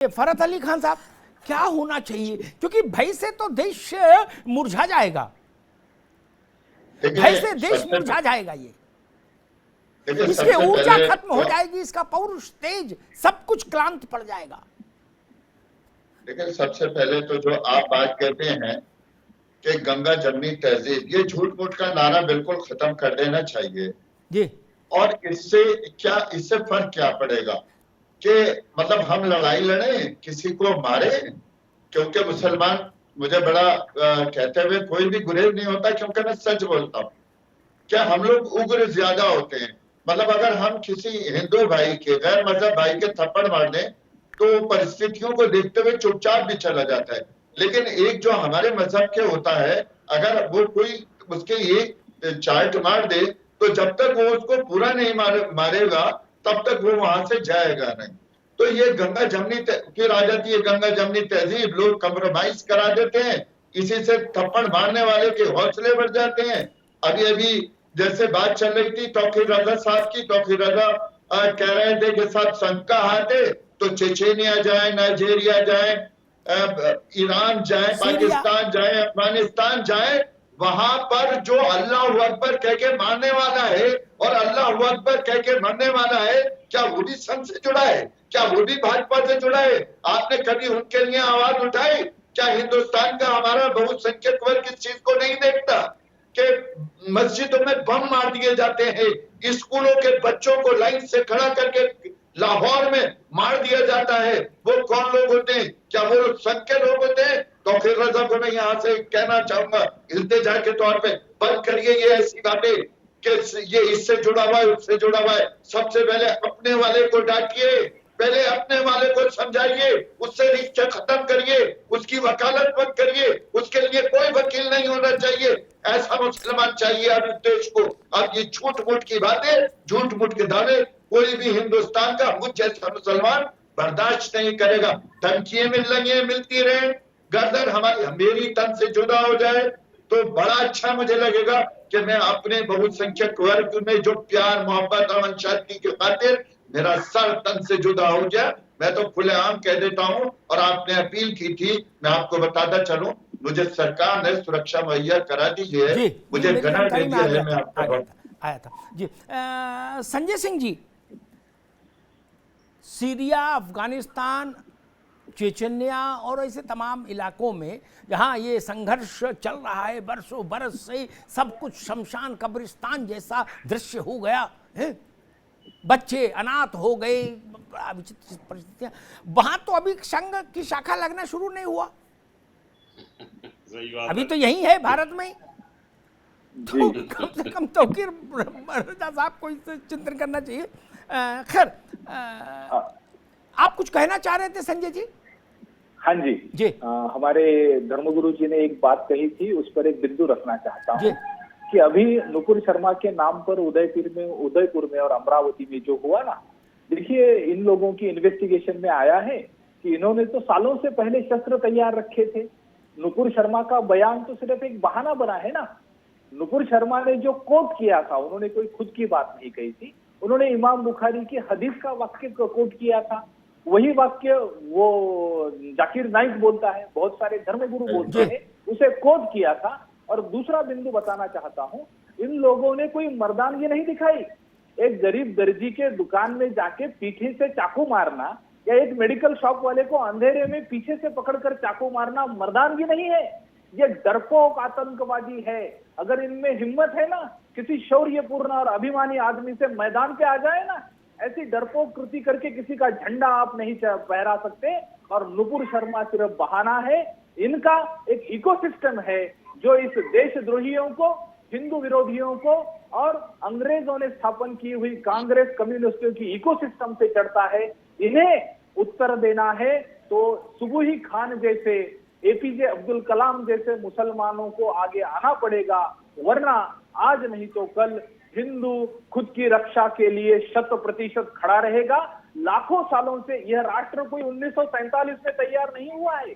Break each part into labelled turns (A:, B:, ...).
A: फरहत अली खान साहब, क्या होना चाहिए? क्योंकि भय से तो देश मुरझा जाएगा, भय से देश मुरझा जाएगा। ये इसकी ऊर्जा खत्म हो जाएगी, इसका पौरुष, तेज, सब कुछ क्लांत पड़ जाएगा।
B: देखिए, सबसे पहले तो जो आप बात कहते हैं कि गंगा जमनी तहजीब, ये झूठ मूठ का नारा बिल्कुल खत्म कर देना चाहिए
A: जी।
B: और इससे फर्क क्या पड़ेगा कि मतलब हम लड़ाई लड़े, किसी को मारे? क्योंकि मुसलमान मुझे बड़ा कहते हुए कोई भी गुरेज नहीं होता, क्योंकि मैं सच बोलता हूँ। क्या हम लोग उग्र ज्यादा होते हैं? मतलब अगर हम किसी हिंदू भाई के, गैर मजहब भाई के थप्पड़ मार दें तो परिस्थितियों को देखते हुए चुपचाप भी चला जाता है, लेकिन एक जो हमारे मजहब के होता है, अगर वो कोई उसके एक चार्ट मार दे तो जब तक वो उसको पूरा नहीं मारेगा तब तक वो वहां से जाएगा नहीं। तो ये गंगा जमनी फिर आ जाती है गंगा जमनी तहजीब, लोग कंप्रोमाइज करा देते हैं, इसी से थप्पड़ मारने वाले के हौसले बढ़ जाते हैं। अभी अभी जैसे बात चल रही थी तौकीर रजा साहब की, तौकीर रजा कह रहे थे कि साहब शंका आते तो चेचेनिया जाए, नाइजीरिया जाए, ईरान जाए, पाकिस्तान जाए, अफगानिस्तान जाए, वहां पर जो अल्लाह अकबर कह के मारने वाला है और अल्लाह अकबर कह के मरने वाला है, क्या वो भी संघ से जुड़ा है? क्या वो भी भाजपा से जुड़ा है? आपने कभी उनके लिए आवाज उठाई? क्या हिंदुस्तान का हमारा बहुसंख्यक वर्ग इस चीज को नहीं देखता कि मस्जिदों में बम मार दिए जाते हैं, स्कूलों के बच्चों को लाइन से खड़ा करके लाहौर में मार दिया जाता है? वो कौन लोग होते हैं? क्या वो संघ के लोग होते हैं? तो फिर रजा को मैं यहाँ से कहना चाहूंगा इल्तिजा के तौर पे, बंद करिए ये ऐसी बातें कि ये इससे जुड़ा हुआ है, उससे जुड़ा हुआ है। सबसे पहले अपने वाले को डांटिए, पहले अपने वाले को समझाइए, उससे रिश्ते खत्म करिए, उसकी वकालत मत करिए, उसके लिए कोई वकील नहीं होना चाहिए। ऐसा मुसलमान चाहिए अब इस देश को। अब ये झूठ मूठ की बातें, झूठ मूठ के दावे कोई भी हिंदुस्तान का मुझ जैसा मुसलमान बर्दाश्त नहीं करेगा। धमकियां मिल रही है, मिलती रहे, गर्दन हमारी मेरी तन से जुदा हो जाए तो बड़ा अच्छा मुझे लगेगा कि मैं अपने बहुसंख्यक वर्ग में जो प्यार, मोहब्बत, अमन शांति की खातिर मेरा सर तन से जुदा हो गया। मैं तो खुलेआम कह देता हूं, और आपने अपील की थी, मैं आपको बताता चलूं, मुझे सरकार ने सुरक्षा मुहैया करा दी है, मुझे गना दे दिया है। मैं आपको
A: आया था जी। संजय सिंह जी, सीरिया, अफगानिस्तान, चेचन्या और ऐसे तमाम इलाकों में जहां ये संघर्ष चल रहा है बरसों बरस से, सब कुछ शमशान कब्रिस्तान जैसा दृश्य हो गया है, बच्चे अनाथ हो गए, विचित्र परिस्थितियां। वहां तो अभी संघ की शाखा लगना शुरू नहीं हुआ, अभी तो यही है भारत में। तो कम से कम तौकीर रजा साहब को इससे चिंतन करना चाहिए। खैर, आप कुछ कहना चाह रहे थे संजय जी?
C: हाँ जी। हमारे धर्मगुरु जी ने एक बात कही थी, उस पर एक बिंदु रखना चाहता हूँ कि अभी नुपुर शर्मा के नाम पर उदयपुर में और अमरावती में जो हुआ ना, देखिए इन लोगों की इन्वेस्टिगेशन में आया है कि इन्होंने तो सालों से पहले शस्त्र तैयार रखे थे। नुपुर शर्मा का बयान तो सिर्फ एक बहाना बना है ना। नुपुर शर्मा ने जो कोट किया था, उन्होंने कोई खुद की बात नहीं कही थी, उन्होंने इमाम बुखारी की हदीस का वाक्य को कोट किया था। वही वाक्य वो जाकिर नाइक बोलता है, बहुत सारे धर्मगुरु बोलते हैं, उसे कोट किया था। और दूसरा बिंदु बताना चाहता हूं, इन लोगों ने कोई मर्दानगी नहीं दिखाई। एक गरीब दर्जी के दुकान में जाके पीछे से चाकू मारना, या एक मेडिकल शॉप वाले को अंधेरे में पीछे से पकड़कर चाकू मारना मर्दानगी नहीं है, ये डरपोक आतंकवादी है। अगर इनमें हिम्मत है ना, किसी शौर्यपूर्ण और अभिमानी आदमी से मैदान पे आ जाए ना, ऐसी डरपोक कृति करके किसी का झंडा आप नहीं फहरा सकते। और नुपुर शर्मा सिर्फ बहाना है, इनका एक इकोसिस्टम है जो इस देशद्रोहियों को, हिंदू विरोधियों को और अंग्रेजों ने स्थापन की हुई कांग्रेस कम्युनिस्टों की इकोसिस्टम से चढ़ता है। इन्हें उत्तर देना है तो सुबुही खान जैसे, एपीजे अब्दुल कलाम जैसे मुसलमानों को आगे आना पड़ेगा, वरना आज नहीं तो कल हिंदू खुद की रक्षा के लिए 100% खड़ा रहेगा। लाखों सालों से यह राष्ट्र कोई 1947 में तैयार नहीं हुआ है,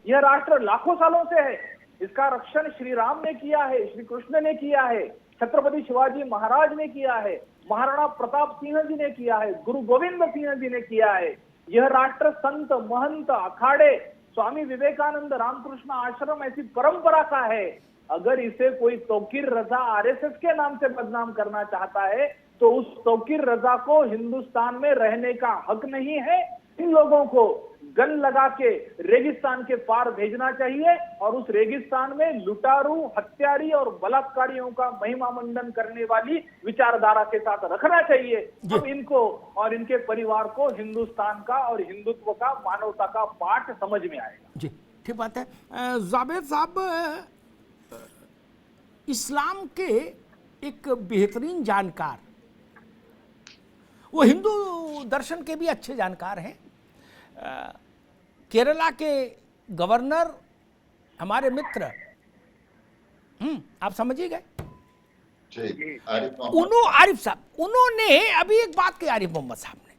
C: यह राष्ट्र लाखों सालों से है। इसका रक्षण श्री राम ने किया है, श्री कृष्ण ने किया है, छत्रपति शिवाजी महाराज ने किया है, महाराणा प्रताप सिंह जी ने किया है, गुरु गोविंद सिंह जी ने किया है। यह राष्ट्र संत, महंत, अखाड़े, स्वामी विवेकानंद, रामकृष्ण आश्रम ऐसी परंपरा का है। अगर इसे कोई तौकीर रजा आरएसएस के नाम से बदनाम करना चाहता है तो उस तौकीर रजा को हिंदुस्तान में रहने का हक नहीं है। इन लोगों को गन लगा के रेगिस्तान के पार भेजना चाहिए और उस रेगिस्तान में लुटारू, हत्यारी और बलात्कारियों का महिमा मंडन करने वाली विचारधारा के साथ रखना चाहिए। अब इनको और इनके परिवार को हिंदुस्तान का और हिंदुत्व का, मानवता का पाठ समझ में आएगा।
A: जी, ठीक बात है। जावेद साहब, इस्लाम के एक बेहतरीन जानकार, वो हिंदू दर्शन के भी अच्छे जानकार हैं, केरला के गवर्नर, हमारे मित्र, आप समझिए गए, आरिफ साहब, उन्होंने अभी एक बात की, आरिफ मोहम्मद साहब ने,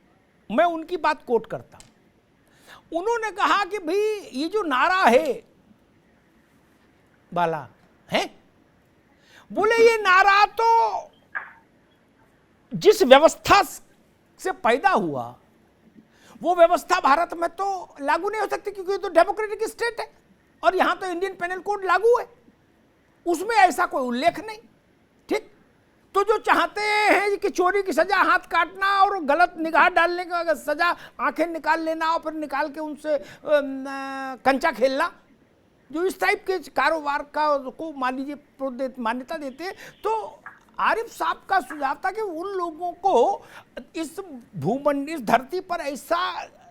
A: मैं उनकी बात कोट करता हूं। उन्होंने कहा कि भाई ये जो नारा है बाला है, बोले ये नारा तो जिस व्यवस्था से पैदा हुआ वो व्यवस्था भारत में तो लागू नहीं हो सकती, क्योंकि ये तो डेमोक्रेटिक स्टेट है और यहां तो इंडियन पेनल कोड लागू है, उसमें ऐसा कोई उल्लेख नहीं। ठीक, तो जो चाहते हैं कि चोरी की सजा हाथ काटना और गलत निगाह डालने का सजा आंखें निकाल लेना और फिर निकाल के उनसे कंचा खेलना, जो इस टाइप के कारोबार का को मान लीजिए मान्यता देते हैं, तो आरिफ साहब का सुझाव था कि उन लोगों को इस भूमंड, इस धरती पर ऐसा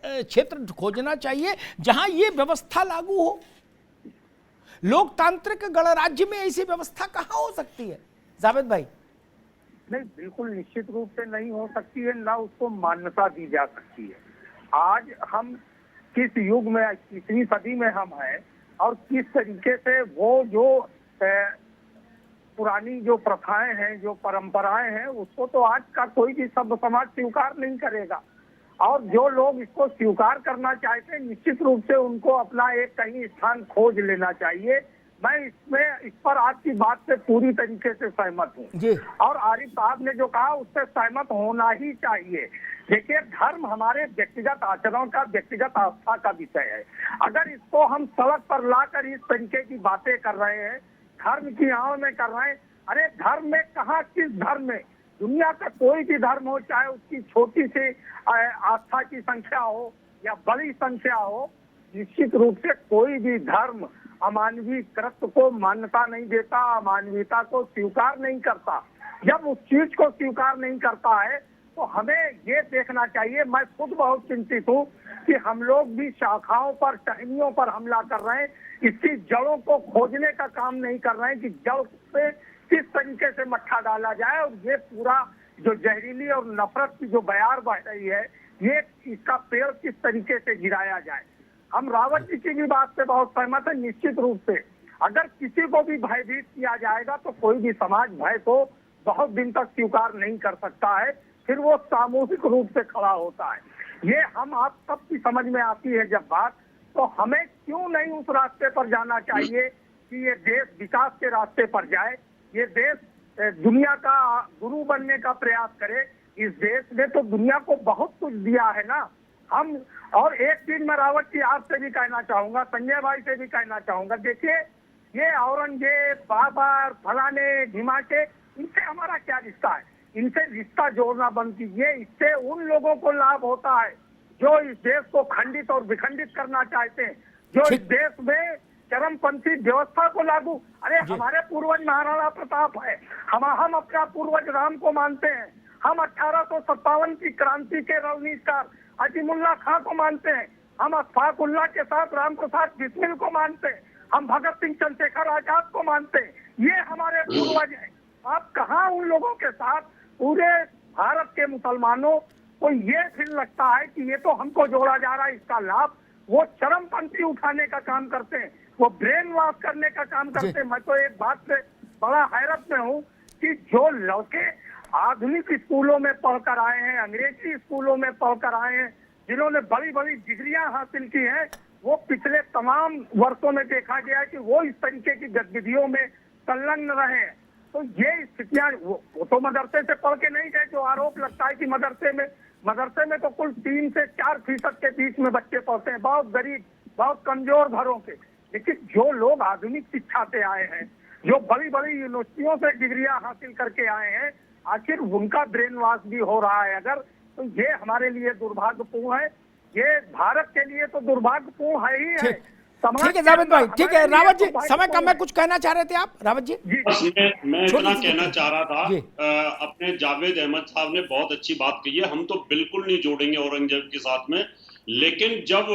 A: क्षेत्र खोजना चाहिए जहां ये व्यवस्था लागू हो। लोकतांत्रिक गणराज्य में ऐसी व्यवस्था कहां हो सकती है जावेद भाई?
D: नहीं, बिल्कुल निश्चित रूप से नहीं हो सकती है, ना उसको मान्यता दी जा सकती है। आज हम किस युग में, कितनी सदी में हम हैं और किस तरीके से वो जो पुरानी जो प्रथाएं हैं, जो परंपराएं हैं, उसको तो आज का कोई भी सभ्य समाज स्वीकार नहीं करेगा। और जो लोग इसको स्वीकार करना चाहते हैं, निश्चित रूप से उनको अपना एक कहीं स्थान खोज लेना चाहिए। मैं इस पर आपकी बात से पूरी तरीके से सहमत हूँ और आरिफ साहब ने जो कहा उससे सहमत होना ही चाहिए। देखिए, धर्म हमारे व्यक्तिगत आचरण का, व्यक्तिगत आस्था का विषय है। अगर इसको हम सड़क पर लाकर इस तरीके की बातें कर रहे हैं, धर्म की आड़ में कर रहे हैं, अरे धर्म में कहा, किस धर्म में? दुनिया का कोई भी धर्म हो, चाहे उसकी छोटी सी आस्था की संख्या हो या बड़ी संख्या हो, निश्चित रूप से कोई भी धर्म अमानवीय कृत्य को मान्यता नहीं देता, अमानवीयता को स्वीकार नहीं करता। जब उस चीज को स्वीकार नहीं करता है तो हमें ये देखना चाहिए। मैं खुद बहुत चिंतित हूँ कि हम लोग भी शाखाओं पर, टहनियों पर हमला कर रहे हैं, इसकी जड़ों को खोजने का काम नहीं कर रहे हैं कि जड़ पे किस तरीके से मट्ठा डाला जाए और ये पूरा जो जहरीली और नफरत की जो बयार बह रही है, ये इसका पेड़ किस तरीके से गिराया जाए। हम रावत जी की भी बात से बहुत सहमत है। निश्चित रूप से अगर किसी को भी भयभीत किया जाएगा तो कोई भी समाज भय को बहुत दिन तक स्वीकार नहीं कर सकता है, फिर वो सामूहिक रूप से खड़ा होता है। ये हम आप सबकी समझ में आती है जब बात, तो हमें क्यों नहीं उस रास्ते पर जाना चाहिए कि ये देश विकास के रास्ते पर जाए, ये देश दुनिया का गुरु बनने का प्रयास करे। इस देश ने तो दुनिया को बहुत कुछ दिया है ना। हम और एक चीज मैं रावत जी आपसे भी कहना चाहूंगा, संजय भाई से भी कहना चाहूंगा, देखिए ये औरंगजेब, बाबर, फलाने, ढिमाके, इनसे हमारा क्या रिश्ता है? इनसे रिश्ता जोड़ना बंद कीजिए। इससे उन लोगों को लाभ होता है जो इस देश को खंडित और विखंडित करना चाहते हैं, जो इस देश में चरमपंथी व्यवस्था को लागू। अरे हमारे पूर्वज महाराणा प्रताप है, हम अपना पूर्वज राम को मानते हैं, हम 1857 की क्रांति के रणनीतिकार अजीमुल्ला खां को मानते हैं, हम अशफाक उल्लाह के साथ राम प्रसाद बिस्मिल को मानते हैं, हम भगत सिंह चंद्रशेखर आजाद को मानते हैं। ये हमारे पूर्वज हैं। आप कहाँ उन लोगों के साथ पूरे भारत के मुसलमानों को ये फिर लगता है कि ये तो हमको जोड़ा जा रहा है, इसका लाभ वो चरमपंथी उठाने का काम करते हैं, वो ब्रेन वॉश करने का काम करते हैं। मैं तो एक बात से बड़ा हैरत में हूँ कि जो लड़के आधुनिक स्कूलों में पढ़कर आए हैं, अंग्रेजी स्कूलों में पढ़कर आए हैं, जिन्होंने बड़ी बड़ी डिग्रियां हासिल की हैं, वो पिछले तमाम वर्षों में देखा गया कि वो इस तरीके की गतिविधियों में संलग्न रहे हैं। तो ये स्थितियां, वो तो मदरसे से पढ़ के नहीं गए, जो आरोप लगता है कि मदरसे में मदरसे में तो कुल 3 से 4% के बीच में बच्चे पढ़ते हैं, बहुत गरीब, बहुत कमजोर घरों के। लेकिन जो लोग आधुनिक शिक्षा से आए हैं, जो बड़ी बड़ी यूनिवर्सिटियों से डिग्रियां हासिल करके आए हैं, आखिर उनका ब्रेन वॉश भी हो रहा है अगर, तो ये हमारे लिए दुर्भाग्यपूर्ण है। ये भारत के लिए तो दुर्भाग्यपूर्ण है ही है।
A: ठीक है जावेद भाई, ठीक है। रावत जी, समय कम है, कुछ कहना चाह रहे थे आप रावत जी?
E: बस मैं इतना कहना चाह रहा था, अपने जावेद अहमद साहब ने बहुत अच्छी बात कही है, हम तो बिल्कुल नहीं जोड़ेंगे औरंगजेब के साथ में। लेकिन जब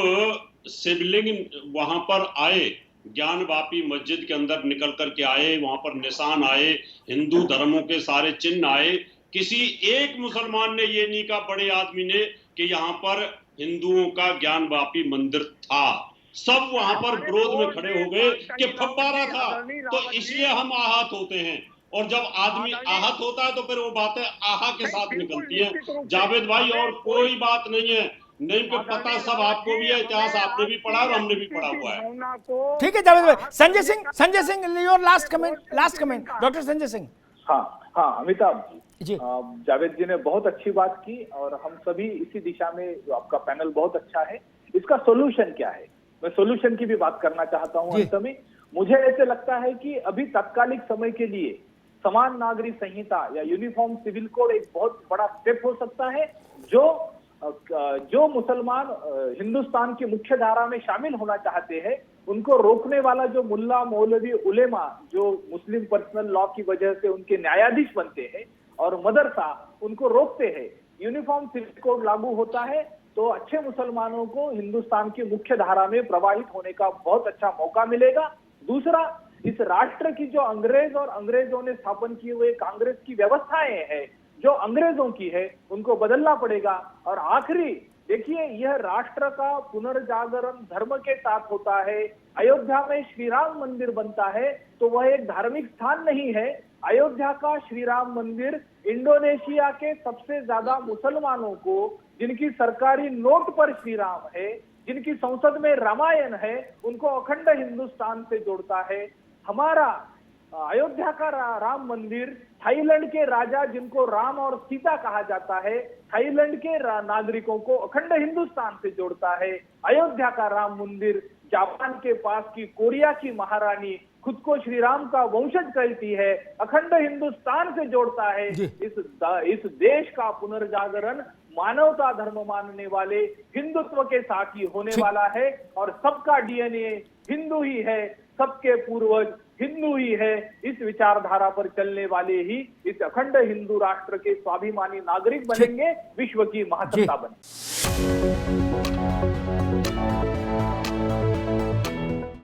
E: शिवलिंग वहां पर आए, ज्ञान वापी मस्जिद के अंदर निकल करके आए, वहां पर निशान आए, हिंदू धर्मों के सारे चिन्ह आए, किसी एक मुसलमान ने ये नहीं कहा, बड़े आदमी ने, कि यहाँ पर हिंदुओं का ज्ञान वापी मंदिर था। सब वहां पर विरोध में खड़े हो गए कि फव्वारा था, तो इसलिए हम आहत होते हैं। और जब आदमी आहत होता है तो फिर वो बातें आहा के साथ निकलती हैं। जावेद भाई, और कोई बात नहीं है, नहीं पे पता सब आपको भी है, इतिहास आपने भी पढ़ा और हमने भी पढ़ा हुआ है।
A: ठीक है जावेद भाई। Sanjay Singh your last comment doctor Sanjay Singh.
C: हाँ अमिताभ
A: जी,
C: जावेद जी ने बहुत अच्छी बात की और हम सभी इसी दिशा में, जो आपका पैनल बहुत अच्छा है। इसका सोल्यूशन क्या है, मैं सोल्यूशन की भी बात करना चाहता हूं अंत में। मुझे ऐसे लगता है कि अभी तात्कालिक समय के लिए समान नागरिक संहिता या यूनिफॉर्म सिविल कोड एक बहुत बड़ा स्टेप हो सकता है, जो मुसलमान हिंदुस्तान की मुख्य धारा में शामिल होना चाहते हैं उनको रोकने वाला जो मुल्ला मौलवी उलेमा, जो मुस्लिम पर्सनल लॉ की वजह से उनके न्यायाधीश बनते हैं और मदरसा उनको रोकते हैं, यूनिफॉर्म सिविल कोड लागू होता है तो अच्छे मुसलमानों को हिंदुस्तान की मुख्य धारा में प्रवाहित होने का बहुत अच्छा मौका मिलेगा। दूसरा, इस राष्ट्र की जो अंग्रेज और अंग्रेजों ने स्थापन किए हुए कांग्रेस की व्यवस्थाएं हैं, जो अंग्रेजों की है, उनको बदलना पड़ेगा। और आखिरी देखिए, यह राष्ट्र का पुनर्जागरण धर्म के साथ होता है। अयोध्या में श्री राम मंदिर बनता है तो वह एक धार्मिक स्थान नहीं है। अयोध्या का श्री राम मंदिर इंडोनेशिया के सबसे ज्यादा मुसलमानों को, जिनकी सरकारी नोट पर श्री राम है, जिनकी संसद में रामायण है, उनको अखंड हिंदुस्तान से जोड़ता है। हमारा अयोध्या का राम मंदिर थाईलैंड के राजा, जिनको राम और सीता कहा जाता है, थाईलैंड के नागरिकों को अखंड हिंदुस्तान से जोड़ता है। अयोध्या का राम मंदिर जापान के पास की कोरिया की महारानी खुद को श्री राम का वंशज कहती है, अखंड हिंदुस्तान से जोड़ता है। इस देश का पुनर्जागरण मानवता धर्म मानने वाले हिंदुत्व के साथ ही होने वाला है और सबका डीएनए हिंदू ही है, सबके पूर्वज हिंदू ही है। इस विचारधारा पर चलने वाले ही इस अखंड हिंदू राष्ट्र के स्वाभिमानी नागरिक बनेंगे, विश्व की महासत्ता बनेंगे।